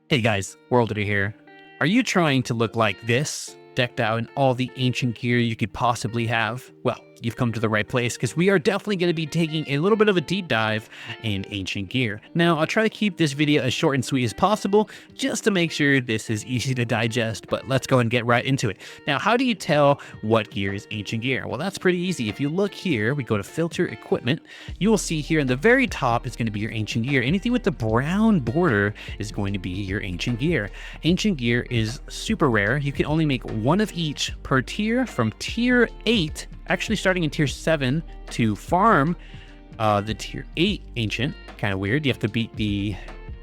Hey guys, World Eater here. Are you trying to look like this, decked out in all the ancient gear you could possibly have? Well, you've come to the right place because we are definitely going to be taking a little bit of a deep dive in ancient gear. Now, I'll try to keep this video as short and sweet as possible just to make sure this is easy to digest, but let's go and get right into it. Now, how do you tell what gear is ancient gear? Well, that's pretty easy. If you look here, we go to filter equipment, you will see here in the very top is going to be your ancient gear. Anything with the brown border is going to be your ancient gear. Ancient gear is super rare. You can only make one of each per tier from tier 8, actually starting in tier 7 to farm the tier 8 ancient. Kind of weird. You have to beat the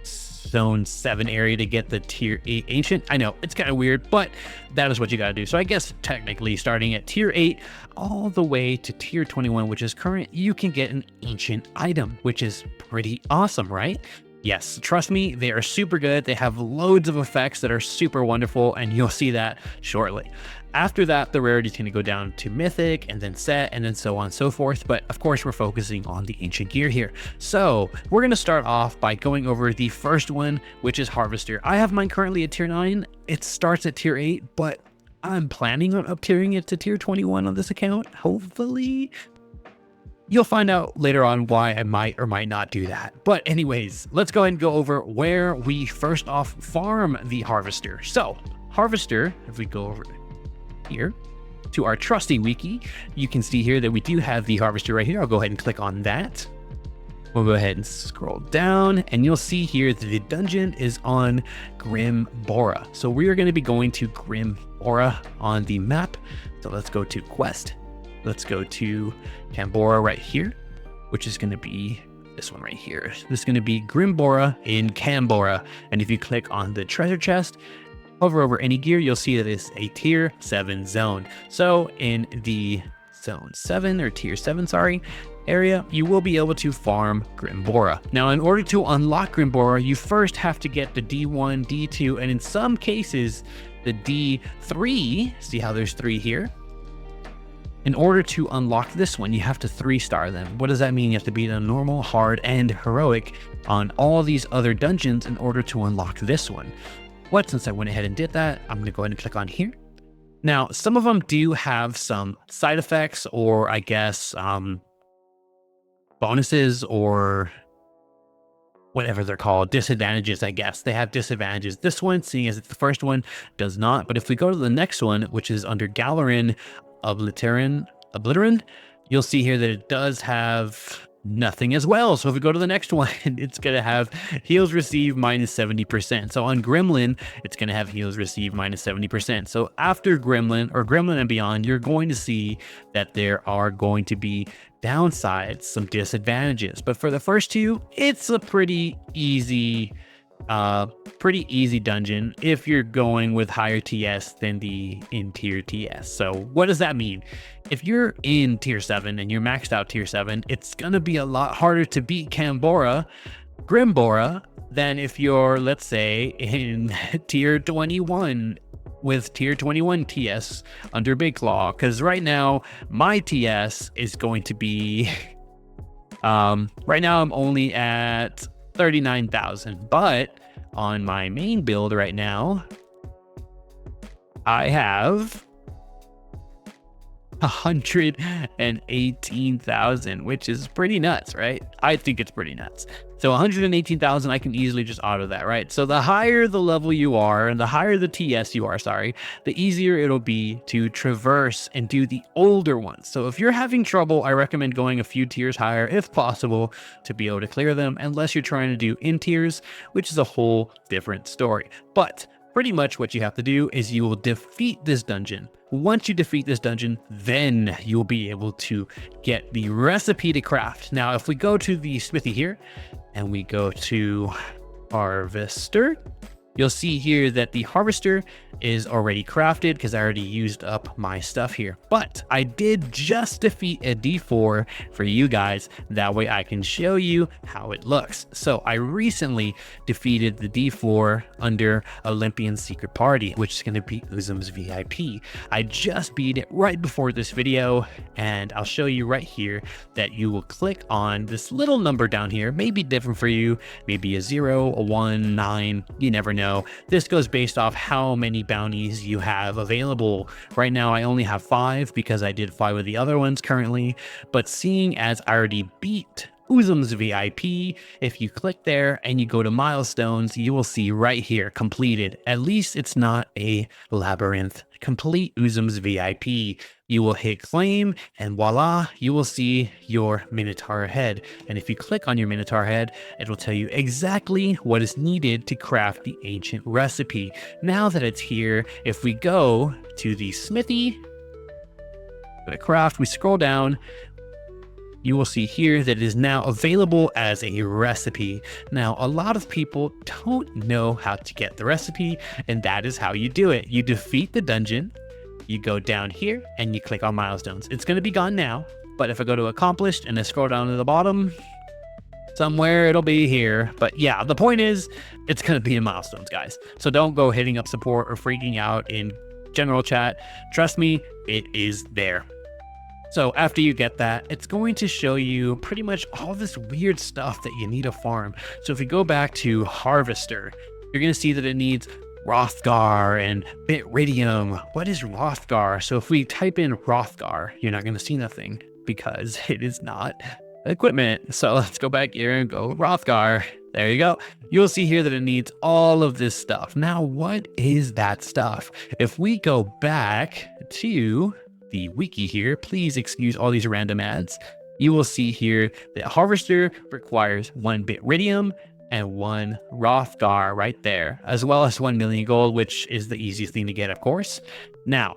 zone 7 area to get the tier 8 ancient. I know it's kind of weird, but that is what you got to do. So I guess technically starting at tier 8 all the way to tier 21, which is current, you can get an ancient item, which is pretty awesome, right? Yes, trust me, they are super good. They have loads of effects that are super wonderful, and you'll see that shortly. After that, the rarity is going to go down to mythic and then set and then so on and so forth. But of course, we're focusing on the ancient gear here. So we're going to start off by going over the first one, which is Harvester. I have mine currently at tier 9. It starts at tier 8, but I'm planning on up-tiering it to tier 21 on this account, hopefully. You'll find out later on why I might or might not do that. But anyways, let's go ahead and go over where we first off farm the Harvester. So Harvester, if we go over here to our trusty wiki, you can see here that we do have the Harvester right here. I'll go ahead and click on that. We'll go ahead and scroll down and you'll see here that the dungeon is on Grim Bora. So we are going to be going to Grim Bora on the map. So let's go to quest. Let's go to Kambora right here, which is going to be this one right here. This is going to be Grim Bora in Kambora. And if you click on the treasure chest, hover over any gear, you'll see that it's a tier 7 zone. So in the zone 7 or tier 7, sorry, area, you will be able to farm Grim Bora. Now, in order to unlock Grim Bora, you first have to get the D1, D2, and in some cases, the D3. See how there's 3 here? In order to unlock this one, you have to 3-star them. What does that mean? You have to beat a normal, hard, and heroic on all these other dungeons in order to unlock this one. Since I went ahead and did that, I'm going to go ahead and click on here. Now, some of them do have some side effects or I guess bonuses or whatever they're called, disadvantages, I guess. They have disadvantages. This one, seeing as it's the first one, does not. But if we go to the next one, which is under Galeran Obliteran, you'll see here that it does have nothing as well. So if we go to the next one, it's going to have heals received minus 70%. So on Gremlin, it's going to have heals received minus 70%. So after Gremlin or Gremlin and beyond, you're going to see that there are going to be downsides, some disadvantages. But for the first two, it's a pretty easy dungeon if you're going with higher TS than the in tier TS. So what does that mean? If you're in tier 7 and you're maxed out tier 7, it's gonna be a lot harder to beat Grim Bora, than if you're, let's say, in tier 21 with tier 21 TS under Big Claw. Because right now my TS is going to be right now I'm only at 39,000, but on my main build right now, I have 118,000, which is pretty nuts, right? I think it's pretty nuts. So 118,000, I can easily just auto that, right? So the higher the level you are and the higher the TS you are, the easier it'll be to traverse and do the older ones. So if you're having trouble, I recommend going a few tiers higher if possible to be able to clear them, unless you're trying to do in tiers, which is a whole different story. But pretty much what you have to do is you will defeat this dungeon. Once you defeat this dungeon, then you'll be able to get the recipe to craft. Now, if we go to the smithy here and we go to Harvester, you'll see here that the Harvester is already crafted because I already used up my stuff here. But I did just defeat a D4 for you guys. That way I can show you how it looks. So I recently defeated the D4 under Olympian Secret Party, which is going to be Uzum's VIP. I just beat it right before this video, and I'll show you right here that you will click on this little number down here. Maybe different for you, maybe a 0, a 1, 9, you never know. know. This goes based off how many bounties you have available. Right now, I only have 5 because I did 5 of the other ones currently, but seeing as I already beat Uzum's VIP, if you click there and you go to milestones, you will see right here, completed. At least it's not a labyrinth. Complete Uzum's VIP. You will hit claim and voila, you will see your Minotaur head. And if you click on your Minotaur head, it will tell you exactly what is needed to craft the ancient recipe. Now that it's here, if we go to the smithy, go to craft, we scroll down, you will see here that it is now available as a recipe. Now, a lot of people don't know how to get the recipe, and that is how you do it. You defeat the dungeon, you go down here, and you click on milestones. It's going to be gone now, but if I go to accomplished and I scroll down to the bottom, somewhere it'll be here. But yeah, the point is, it's going to be in milestones, guys. So don't go hitting up support or freaking out in general chat. Trust me, it is there. So after you get that, it's going to show you pretty much all this weird stuff that you need to farm. So if you go back to Harvester, you're going to see that it needs Rothgar and Bitridium. What is Rothgar? So if we type in Rothgar, you're not going to see nothing because it is not equipment. So let's go back here and go Rothgar. There you go. You'll see here that it needs all of this stuff. Now, what is that stuff? If we go back to the wiki here, please excuse all these random ads. You will see here that Harvester requires 1 Bitridium and 1 Rothgar right there, as well as 1 million gold, which is the easiest thing to get, of course. Now,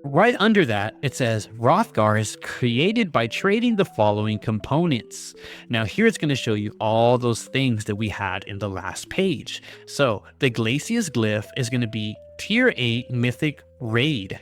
right under that, it says Rothgar is created by trading the following components. Now here it's going to show you all those things that we had in the last page. So the Glacius glyph is going to be tier 8 mythic raid,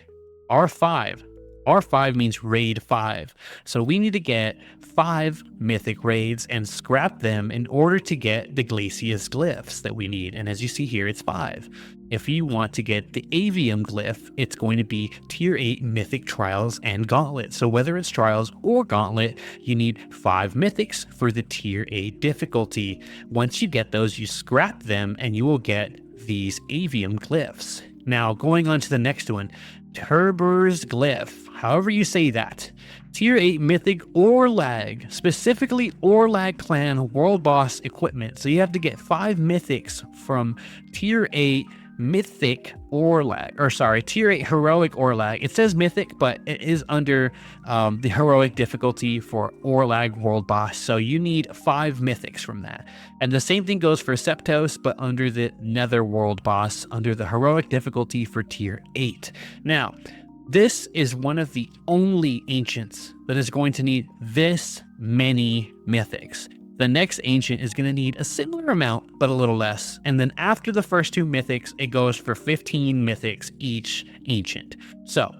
R5. R5 means raid 5. So we need to get 5 mythic raids and scrap them in order to get the Glacius glyphs that we need. And as you see here, it's 5. If you want to get the Avium glyph, it's going to be tier 8 mythic trials and gauntlet. So whether it's trials or gauntlet, you need 5 mythics for the tier 8 difficulty. Once you get those, you scrap them and you will get these Avium glyphs. Now going on to the next one, Terbur's glyph, however you say that. Tier 8 mythic Orlag, specifically Orlag clan world boss equipment. So you have to get 5 mythics from tier 8 mythic Orlag, or sorry, tier 8 heroic Orlag. It says mythic, but it is under the heroic difficulty for Orlag world boss. So you need 5 mythics from that. And the same thing goes for Septos, but under the nether world boss, under the heroic difficulty for tier 8. Now, this is one of the only ancients that is going to need this many mythics. The next ancient is going to need a similar amount, but a little less. And then after the first 2 mythics, it goes for 15 mythics each ancient. So,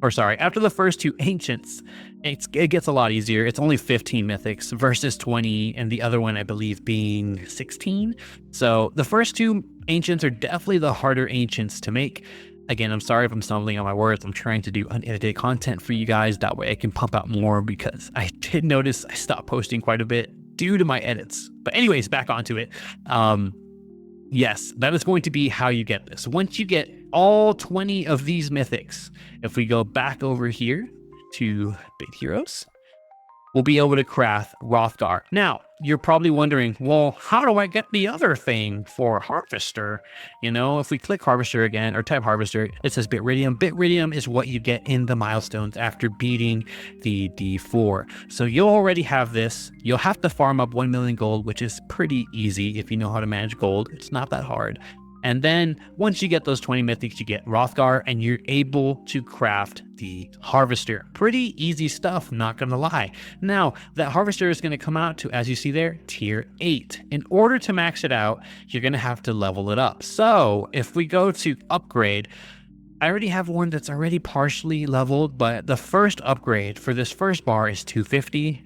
or sorry, after the first 2 ancients, it gets a lot easier. It's only 15 mythics versus 20, and the other one, I believe, being 16. So the first 2 ancients are definitely the harder ancients to make. Again, I'm sorry if I'm stumbling on my words. I'm trying to do unedited content for you guys. That way I can pump out more, because I did notice I stopped posting quite a bit due to my edits. But anyways, back onto it. Yes, that is going to be how you get this. Once you get all 20 of these mythics, if we go back over here to Big Heroes, we'll be able to craft Rothgar. Now, you're probably wondering, well, how do I get the other thing for Harvester? You know, if we click Harvester again, or type Harvester, it says Bitridium. Bitridium is what you get in the milestones after beating the D4. So you'll already have this. You'll have to farm up 1 million gold, which is pretty easy if you know how to manage gold. It's not that hard. And then once you get those 20 mythics, you get Rothgar, and you're able to craft the Harvester. Pretty easy stuff, not gonna lie. Now, that Harvester is gonna come out to, as you see there, tier 8. In order to max it out, you're gonna have to level it up. So if we go to upgrade, I already have one that's already partially leveled, but the first upgrade for this first bar is 250,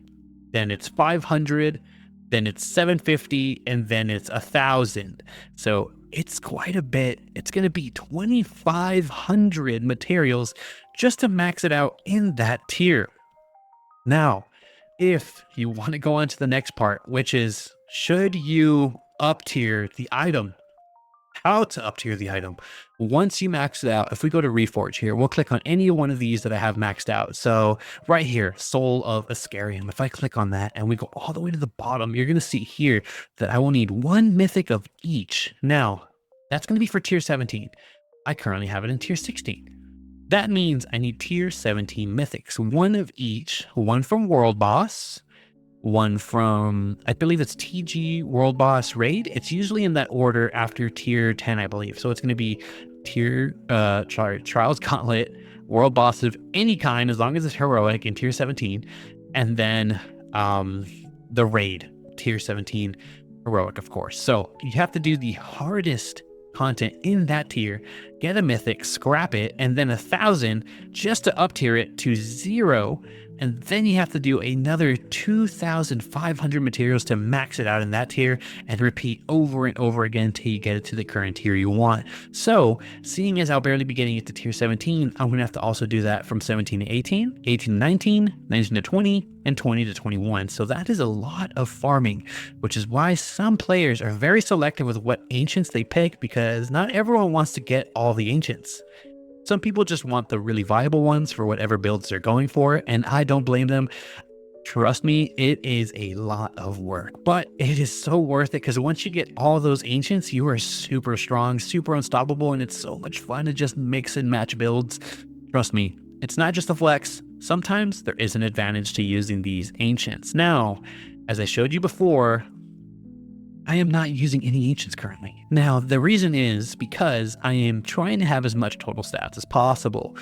then it's 500, then it's 750, and then it's 1,000. So it's quite a bit. It's going to be 2,500 materials just to max it out in that tier. Now, if you want to go on to the next part, which is, should you up tier the item? how to up tier the item. Once you max it out, if we go to Reforge here, we'll click on any one of these that I have maxed out. So right here, Soul of Ascarium. If I click on that and we go all the way to the bottom, you're going to see here that I will need 1 mythic of each. Now, that's going to be for tier 17. I currently have it in tier 16. That means I need tier 17 mythics, 1 of each, 1 from World Boss, 1 from, I believe it's TG World Boss Raid. It's usually in that order after tier 10, I believe. So it's going to be Trials Gauntlet, World Boss of any kind, as long as it's heroic, in tier 17. And then the Raid, tier 17 heroic, of course. So you have to do the hardest content in that tier, get a mythic, scrap it, and then 1,000 just to up tier it to 0. And then you have to do another 2,500 materials to max it out in that tier and repeat over and over again until you get it to the current tier you want. So seeing as I'll barely be getting it to tier 17, I'm going to have to also do that from 17 to 18, 18 to 19, 19 to 20, and 20 to 21. So that is a lot of farming, which is why some players are very selective with what ancients they pick, because not everyone wants to get all the ancients. Some people just want the really viable ones for whatever builds they're going for, and I don't blame them. Trust me, it is a lot of work, but it is so worth it, because once you get all those ancients, you are super strong, super unstoppable, and it's so much fun to just mix and match builds. Trust me, it's not just a flex. Sometimes there is an advantage to using these ancients. Now, as I showed you before, I am not using any ancients currently. Now, the reason is because I am trying to have as much total stats as possible.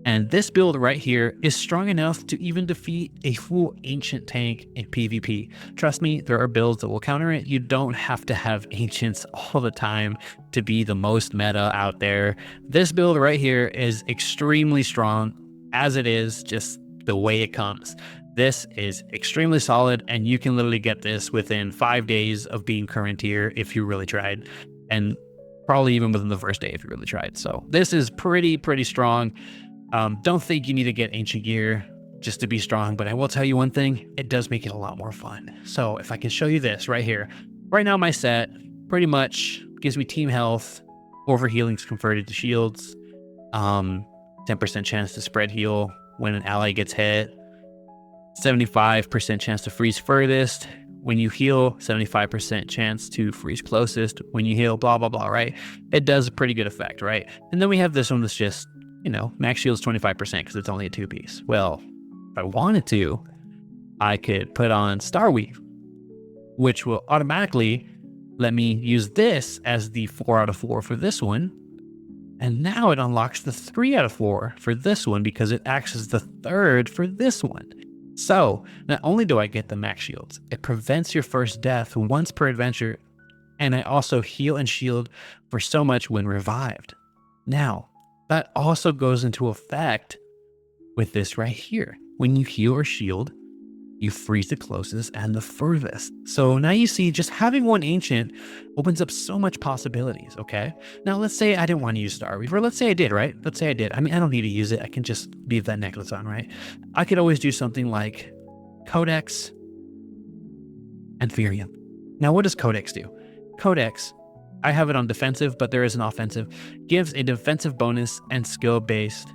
And this build right here is strong enough to even defeat a full ancient tank in PvP. Trust me, there are builds that will counter it. You don't have to have ancients all the time to be the most meta out there. This build right here is extremely strong as it is, just the way it comes. This is extremely solid, and you can literally get this within 5 days of being current tier if you really tried, and probably even within the first day if you really tried. So this is pretty strong. Don't think you need to get ancient gear just to be strong, but I will tell you one thing, it does make it a lot more fun. So if I can show you this right here, right now my set pretty much gives me team health, overhealing's converted to shields, 10% chance to spread heal when an ally gets hit, 75% chance to freeze furthest. When you heal, 75% chance to freeze closest. When you heal, blah, blah, blah, right? It does a pretty good effect, right? And then we have this one that's just, you know, max shield's 25% because it's only a 2-piece. Well, if I wanted to, I could put on Starweave, which will automatically let me use this as the 4 out of 4 for this one. And now it unlocks the 3 out of 4 for this one because it acts as the 3rd for this one. So not only do I get the max shields, it prevents your first death once per adventure, and I also heal and shield for so much when revived. Now, that also goes into effect with this right here. When you heal or shield, you freeze the closest and the furthest. So now you see, just having one ancient opens up so much possibilities, okay? Now, let's say I didn't want to use Starweave, or let's say I did, right? Let's say I did. I mean, I don't need to use it. I can just leave that necklace on, right? I could always do something like Codex and Firium. Now, what does Codex do? Codex, I have it on defensive, but there is an offensive, gives a defensive bonus and skill-based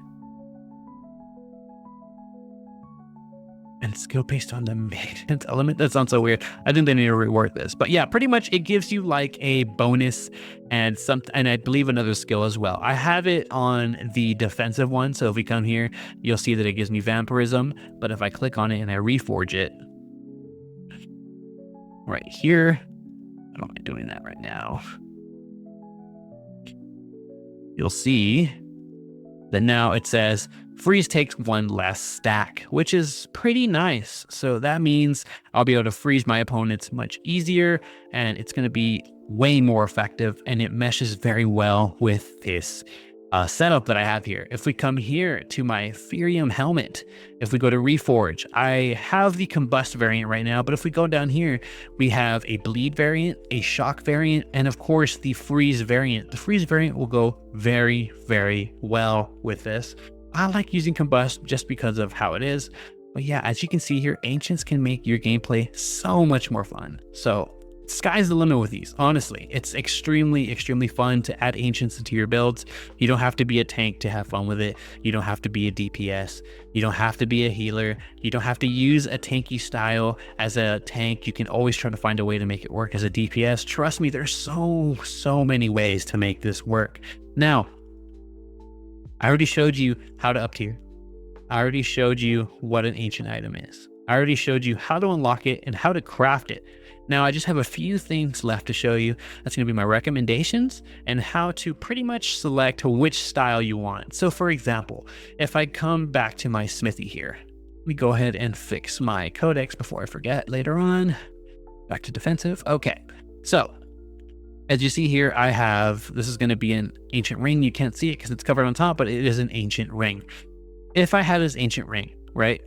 on the maintenance element. That sounds so weird. I think they need to reword this, but yeah, pretty much it gives you like a bonus and I believe another skill as well. I have it on the defensive one, so if we come here, you'll see that it gives me vampirism, but if I click on it and I reforge it right here, I don't mind doing that right now, you'll see that now it says freeze takes 1 less stack, which is pretty nice. So that means I'll be able to freeze my opponents much easier, and it's going to be way more effective, and it meshes very well with this setup that I have here. If we come here to my Firium helmet, if we go to Reforge, I have the Combust variant right now, but if we go down here, we have a Bleed variant, a Shock variant, and of course the Freeze variant. The Freeze variant will go very well with this. I like using Combust just because of how it is. But yeah, as you can see here, Ancients can make your gameplay so much more fun. So Sky's the limit with these. Honestly, it's extremely fun to add ancients into your builds. You don't have to be a tank to have fun with it. You don't have to be a DPS. You don't have to be a healer. You don't have to use a tanky style as a tank. You can always try to find a way to make it work as a DPS. Trust me, there's so many ways to make this work. Now, I already showed you how to up tier. I already showed you what an ancient item is. I already showed you how to unlock it and how to craft it. Now, I just have a few things left to show you. That's going to be my recommendations and how to pretty much select which style you want. So for example, if I come back to my smithy here, let me go ahead and fix my codex before I forget later on. Back to defensive. Okay, so as you see here, I have, this is going to be an ancient ring. You can't see it because it's covered on top, but it is an ancient ring. If I have this ancient ring, right,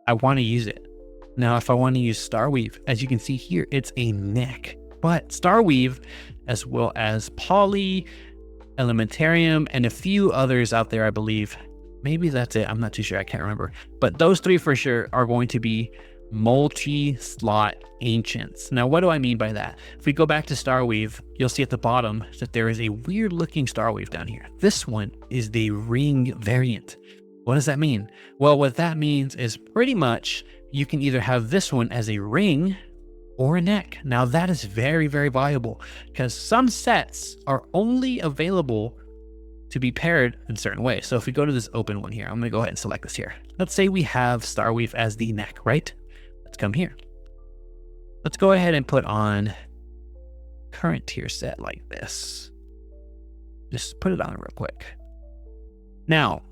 I want to use it. Now, if I want to use Starweave, as you can see here, it's a neck. But Starweave, as well as Poly, Elementarium, and a few others out there, I believe. Maybe that's it. I'm not too sure. I can't remember. But those three for sure are going to be multi-slot ancients. Now, what do I mean by that? If we go back to Starweave, you'll see at the bottom that there is a weird looking Starweave down here. This one is the ring variant. What does that mean? Well, what that means is pretty much you can either have this one as a ring or a neck. Now that is very valuable because some sets are only available to be paired in certain ways. So if we go to this open one here, I'm gonna go ahead and select this here. Let's say we have Starweave as the neck, right? Let's come here. Let's go ahead and put on current tier set like this. Just put it on real quick. Now,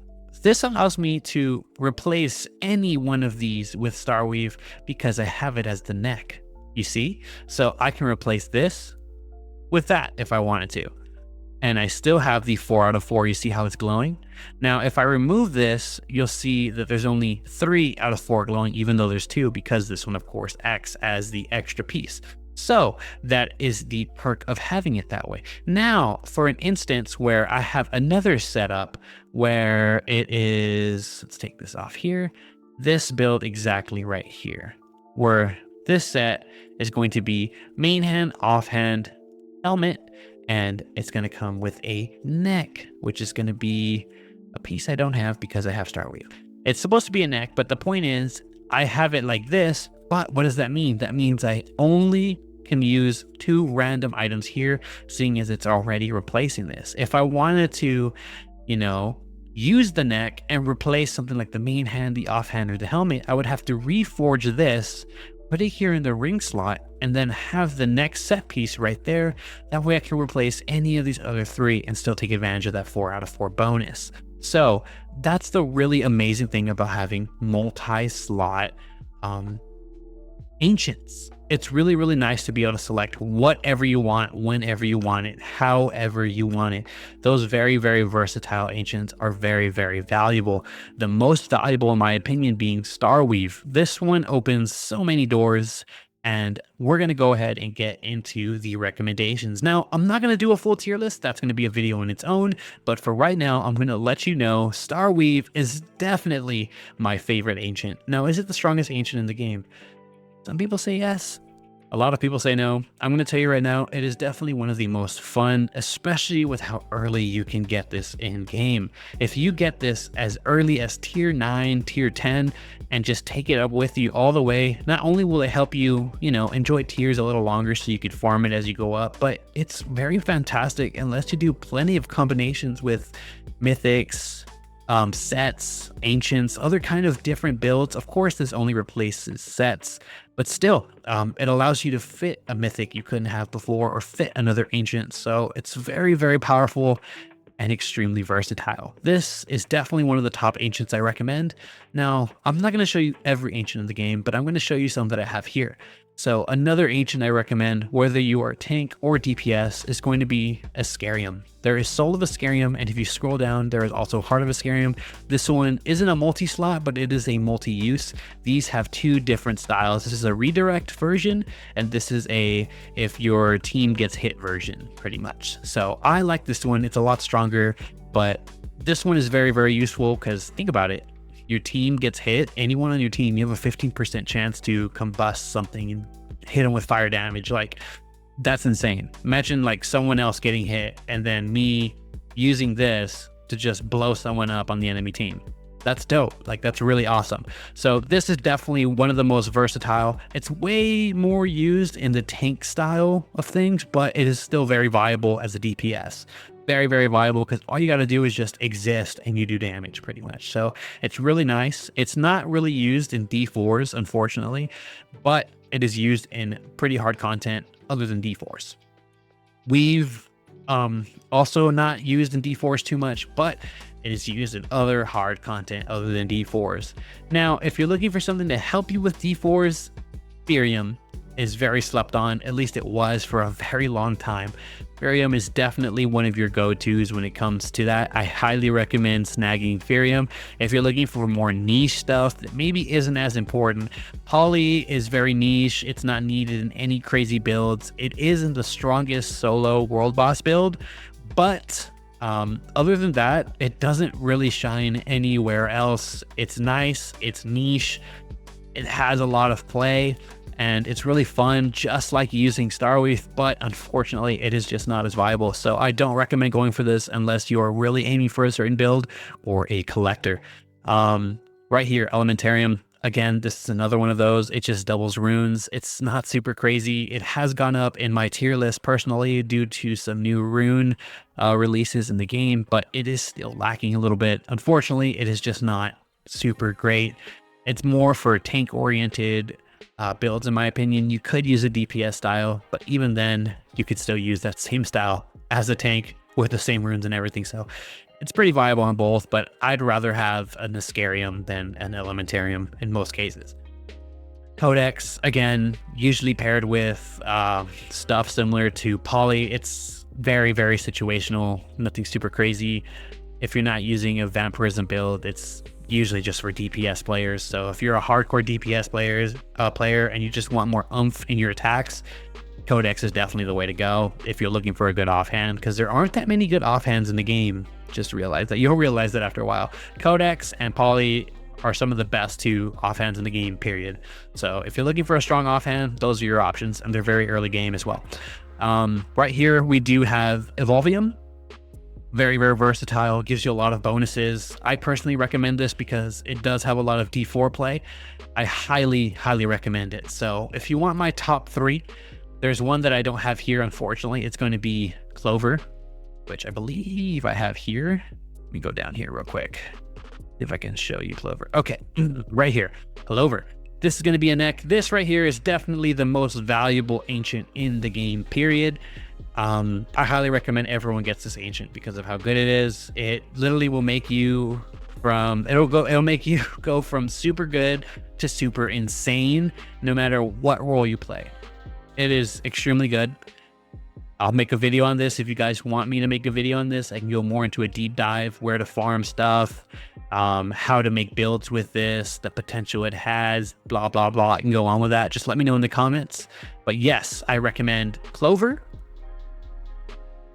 this allows me to replace any one of these with Starweave because I have it as the neck, you see? So I can replace this with that if I wanted to. And I still have the 4 out of 4. You see how it's glowing? Now, if I remove this, you'll see that there's only 3 out of 4 glowing, even though there's 2, because this one, of course, acts as the extra piece. So that is the perk of having it that way. Now, for an instance where I have another setup where it is, let's take this off here, this build exactly right here, where this set is going to be main hand, offhand, helmet, and it's going to come with a neck, which is going to be a piece I don't have because I have Starweave. It's supposed to be a neck, but the point is I have it like this. But what does that mean? That means I only can use 2 random items here, seeing as it's already replacing this. If I wanted to, you know, use the neck and replace something like the main hand, the offhand, or the helmet, I would have to reforge this, put it here in the ring slot, and then have the next set piece right there. That way I can replace any of these other 3 and still take advantage of that 4 out of 4 bonus. So that's the really amazing thing about having multi-slot ancients. It's really nice to be able to select whatever you want, whenever you want it, however you want it. Those very versatile ancients are very valuable. The most valuable, in my opinion, being Starweave. This one opens so many doors, and we're going to go ahead and get into the recommendations. Now, I'm not going to do a full tier list. That's going to be a video on its own. But for right now, I'm going to let you know Starweave is definitely my favorite ancient. Now, is it the strongest ancient in the game? Some people say yes. A lot of people say no. I'm going to tell you right now, it is definitely one of the most fun, especially with how early you can get this in game. If you get this as early as tier 9, tier 10, and just take it up with you all the way, not only will it help you, you know, enjoy tiers a little longer so you could farm it as you go up, but it's very fantastic and lets you do plenty of combinations with mythics, sets, ancients, other kind of different builds. Of course, this only replaces sets, but still, it allows you to fit a mythic you couldn't have before or fit another ancient. So it's very powerful and extremely versatile. This is definitely one of the top ancients I recommend. Now, I'm not going to show you every ancient in the game, but I'm going to show you some that I have here. So another ancient I recommend, whether you are tank or DPS, is going to be Askarium. There is Soul of Askarium, and if you scroll down, there is also Heart of Askarium. This one isn't a multi-slot, but it is a multi-use. These have 2 different styles. This is a redirect version, and this is a if your team gets hit version, pretty much. So I like this one. It's a lot stronger, but this one is very useful because think about it. Your team gets hit, anyone on your team, you have a 15% chance to combust something hit him with fire damage. Like, that's insane. Imagine like someone else getting hit and then me using this to just blow someone up on the enemy team. That's dope. Like, that's really awesome. So this is definitely one of the most versatile. It's way more used in the tank style of things, but it is still very viable as a DPS. Very, very viable, because all you got to do is just exist and you do damage pretty much. So it's really nice. It's not really used in D4s, unfortunately, but it is used in pretty hard content other than D4s. We've also not used in D4s too much, but it is used in other hard content other than D4s. Now, if you're looking for something to help you with D4s, Firium is very slept on. At least it was for a very long time. Firium is definitely one of your go-tos when it comes to that. I highly recommend snagging Firium. If you're looking for more niche stuff that maybe isn't as important, Poly is very niche. It's not needed in any crazy builds. It isn't the strongest solo world boss build, but other than that, it doesn't really shine anywhere else. It's nice, it's niche, it has a lot of play, and it's really fun, just like using Starweave, but unfortunately it is just not as viable. So I don't recommend going for this unless you're really aiming for a certain build or a collector. Right here, Elementarium. Again, this is another one of those. It just doubles runes. It's not super crazy. It has gone up in my tier list personally due to some new rune releases in the game, but it is still lacking a little bit. Unfortunately, it is just not super great. It's more for tank oriented builds, in my opinion. You could use a DPS style, but even then you could still use that same style as a tank with the same runes and everything. So it's pretty viable on both, but I'd rather have a Niscarium than an Elementarium in most cases. Codex, again, usually paired with stuff similar to Poly. It's very, very situational, nothing super crazy. If you're not using a Vampirism build, it's usually just for DPS players. So if you're a hardcore DPS player and you just want more oomph in your attacks, Codex is definitely the way to go if you're looking for a good offhand, because there aren't that many good offhands in the game. Just realize that. You'll realize that after a while. Codex and Poly are some of the best two offhands in the game, period. So if you're looking for a strong offhand, those are your options, and they're very early game as well. Right here, we do have Evolvium. Very, very versatile, gives you a lot of bonuses. I personally recommend this because it does have a lot of D4 play. I highly, highly recommend it. So if you want my top 3, there's one that I don't have here, unfortunately. It's going to be Clover, which I believe I have here. Let me go down here real quick, if I can show you Clover. Okay, right here, Clover. This is going to be a neck. This right here is definitely the most valuable ancient in the game, period. I highly recommend everyone gets this ancient because of how good it is. It literally will make you it'll make you go from super good to super insane, no matter what role you play. It is extremely good. I'll make a video on this if you guys want me to make a video on this. I can go more into a deep dive, where to farm stuff, how to make builds with this, the potential it has, blah, blah, blah. I can go on with that. Just let me know in the comments. But yes, I recommend Clover,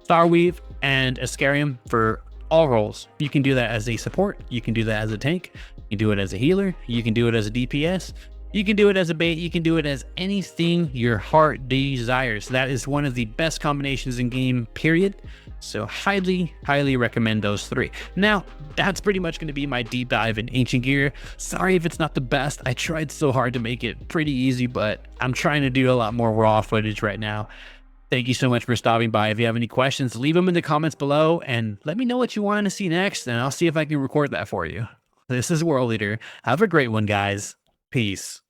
Starweave, and Ascarium for all roles. You can do that as a support. You can do that as a tank. You can do it as a healer. You can do it as a DPS. You can do it as a bait. You can do it as anything your heart desires. That is one of the best combinations in game, period. So highly, highly recommend those 3. Now, that's pretty much going to be my deep dive in Ancient Gear. Sorry if it's not the best. I tried so hard to make it pretty easy, but I'm trying to do a lot more raw footage right now. Thank you so much for stopping by. If you have any questions, leave them in the comments below and let me know what you want to see next, and I'll see if I can record that for you. This is World Leader. Have a great one, guys. Peace.